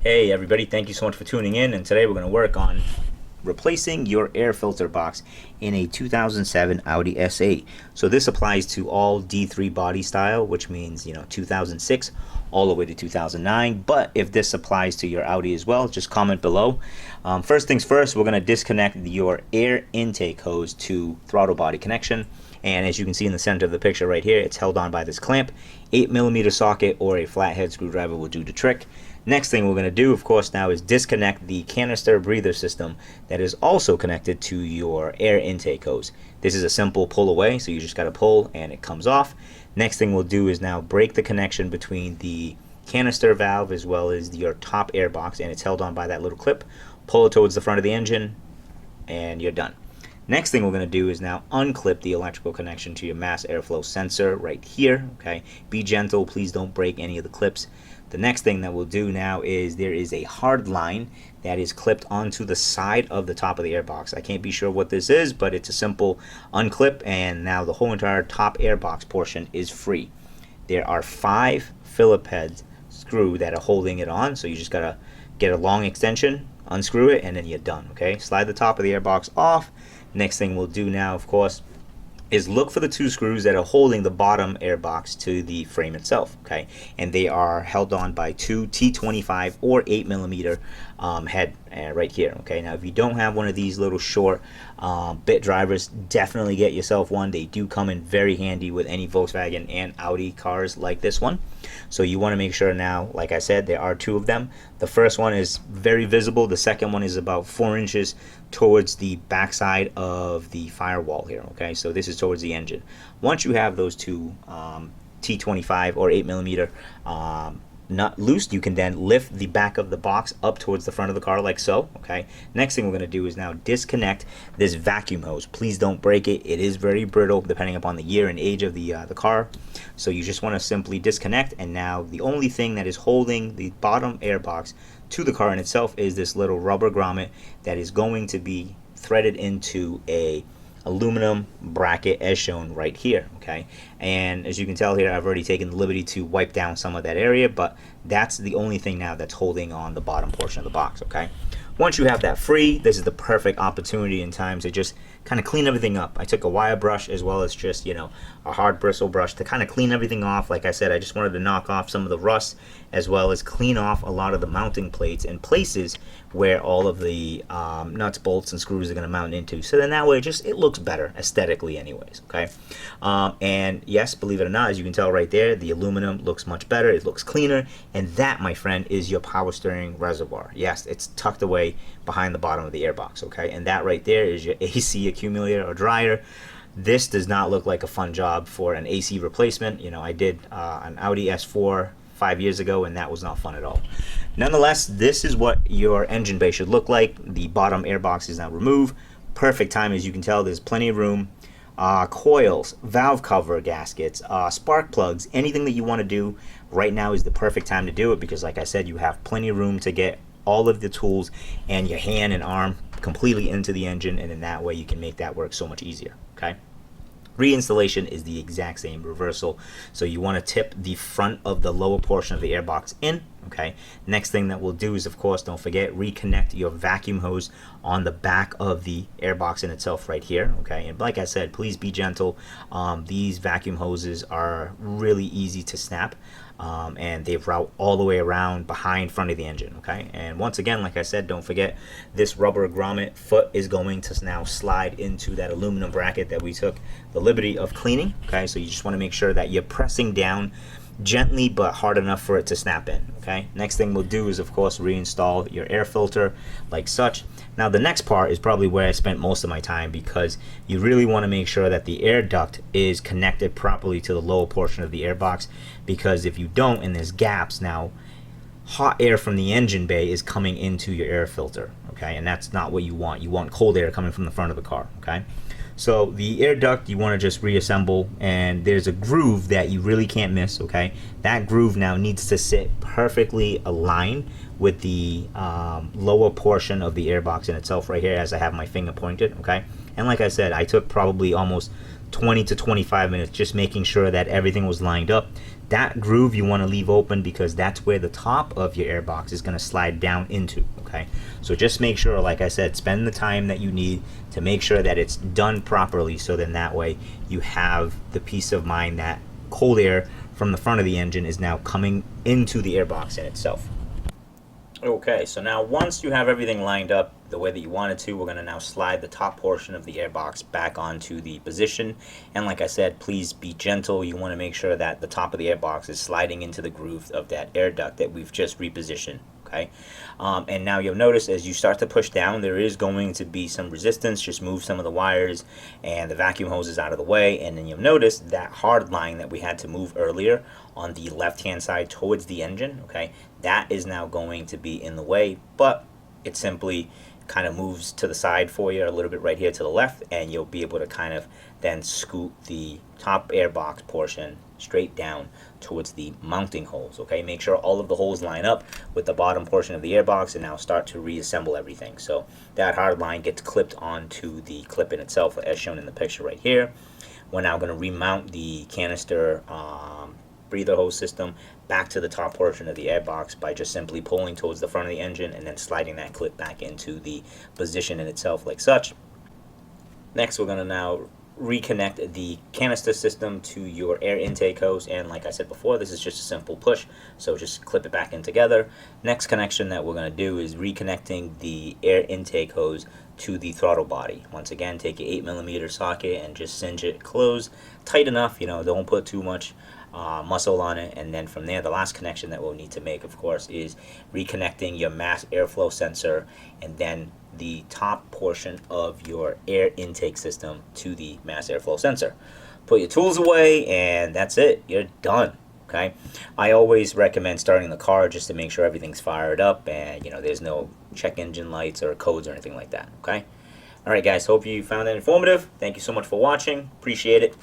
Hey everybody, thank you so much for tuning in, and today we're going to work on replacing your air filter box in a 2007 Audi S8. So this applies to all D3 body style, which means 2006 all the way to 2009. But if this applies to your Audi as well, just comment below. First things first, we're going to disconnect your air intake hose to throttle body connection. And as you can see in the center of the picture right here, it's held on by this clamp. 8mm socket or a flathead screwdriver will do the trick. Next thing we're going to do, of course, now is disconnect the canister breather system that is also connected to your air intake hose. This is a simple pull away, so you just got to pull and it comes off. Next thing we'll do is now break the connection between the canister valve as well as your top air box, and it's held on by that little clip. Pull it towards the front of the engine and you're done. Next thing we're going to do is now unclip the electrical connection to your mass airflow sensor right here. Okay, be gentle, please don't break any of the clips. The next thing that we'll do now is there is a hard line that is clipped onto the side of the top of the airbox. I can't be sure what this is, but it's a simple unclip, and now the whole entire top airbox portion is free. There are 5 Phillip head screws that are holding it on, so you just gotta get a long extension, unscrew it, and then you're done. Okay, slide the top of the airbox off. Next thing we'll do now, of course, is look for the 2 screws that are holding the bottom airbox to the frame itself. Okay, and they are held on by 2 T25 or 8mm head right here. Okay, now if you don't have one of these little short bit drivers, definitely get yourself one. They do come in very handy with any Volkswagen and Audi cars like this one. So you want to make sure now, like I said, there are 2 of them. The first one is very visible. The second one is about 4 inches towards the backside of the firewall here. Okay, so this is towards the engine. Once you have those 2 T25 or 8mm nut loose, you can then lift the back of the box up towards the front of the car like so. Okay, next thing we're going to do is now disconnect this vacuum hose. Please don't break it. It is very brittle depending upon the year and age of the car. So you just want to simply disconnect, and now the only thing that is holding the bottom airbox to the car in itself is this little rubber grommet that is going to be threaded into a aluminum bracket as shown right here. Okay, and as you can tell here, I've already taken the liberty to wipe down some of that area, but that's the only thing now that's holding on the bottom portion of the box. Okay, once you have that free, this is the perfect opportunity in time to just kind of clean everything up. I took a wire brush as well as just a hard bristle brush to kind of clean everything off. Like I said, I just wanted to knock off some of the rust as well as clean off a lot of the mounting plates and places where all of the nuts, bolts, and screws are going to mount into. So then that way it looks better aesthetically anyways. Okay, and yes, believe it or not, as you can tell right there, the aluminum looks much better. It looks cleaner, and that, my friend, is your power steering reservoir. Yes, it's tucked away behind the bottom of the airbox. Okay, and that right there is your AC accumulator or dryer. This does not look like a fun job for an AC replacement. I did an Audi S4 5 years ago, and that was not fun at all. Nonetheless, this is what your engine bay should look like. The bottom airbox is now removed. Perfect time, as you can tell. There's plenty of room. Coils, valve cover gaskets, spark plugs, anything that you want to do right now is the perfect time to do it, because like I said, you have plenty of room to get all of the tools and your hand and arm completely into the engine, and in that way you can make that work so much easier. Okay, reinstallation is the exact same reversal, so you want to tip the front of the lower portion of the airbox in. Okay, next thing that we'll do is, of course, don't forget, reconnect your vacuum hose on the back of the airbox in itself right here. Okay, and like I said, please be gentle. These vacuum hoses are really easy to snap, and they route all the way around behind front of the engine. Okay, and once again, like I said, don't forget, this rubber grommet foot is going to now slide into that aluminum bracket that we took the liberty of cleaning. Okay, so you just want to make sure that you're pressing down gently but hard enough for it to snap in. Okay, next thing we'll do is, of course, reinstall your air filter like such. Now the next part is probably where I spent most of my time, because you really want to make sure that the air duct is connected properly to the lower portion of the airbox, because if you don't and there's gaps, now hot air from the engine bay is coming into your air filter. Okay, and that's not what you want. You want cold air coming from the front of the car. Okay, so the air duct you want to just reassemble, and there's a groove that you really can't miss. Okay, that groove now needs to sit perfectly aligned with the lower portion of the airbox in itself right here, as I have my finger pointed. Okay, and like I said, I took probably almost 20 to 25 minutes just making sure that everything was lined up. That groove you want to leave open because that's where the top of your airbox is going to slide down into, okay? So just make sure, like I said, spend the time that you need to make sure that it's done properly, so then that way you have the peace of mind that cold air from the front of the engine is now coming into the airbox in itself. Okay, so now once you have everything lined up the way that you want it to, we're going to now slide the top portion of the airbox back onto the position. And like I said, please be gentle. You want to make sure that the top of the airbox is sliding into the groove of that air duct that we've just repositioned. Okay, and now you'll notice as you start to push down, there is going to be some resistance. Just move some of the wires and the vacuum hoses out of the way, and then you'll notice that hard line that we had to move earlier on the left hand side towards the engine, okay, that is now going to be in the way, but it simply kind of moves to the side for you a little bit right here to the left, and you'll be able to kind of then scoot the top airbox portion straight down towards the mounting holes. Okay, make sure all of the holes line up with the bottom portion of the airbox, and now start to reassemble everything. So that hard line gets clipped onto the clip in itself as shown in the picture right here. We're now going to remount the canister breather hose system back to the top portion of the airbox by just simply pulling towards the front of the engine and then sliding that clip back into the position in itself like such. Next, we're going to now reconnect the canister system to your air intake hose, and like I said before, this is just a simple push, so just clip it back in together. Next connection that we're going to do is reconnecting the air intake hose to the throttle body. Once again, take your 8mm socket and just cinch it closed tight enough, don't put too much muscle on it. And then from there, the last connection that we'll need to make, of course, is reconnecting your mass airflow sensor and then the top portion of your air intake system to the mass airflow sensor. Put your tools away, and that's it. You're done. Okay, I always recommend starting the car just to make sure everything's fired up and there's no check engine lights or codes or anything like that. Okay, all right guys, hope you found that informative. Thank you so much for watching. Appreciate it.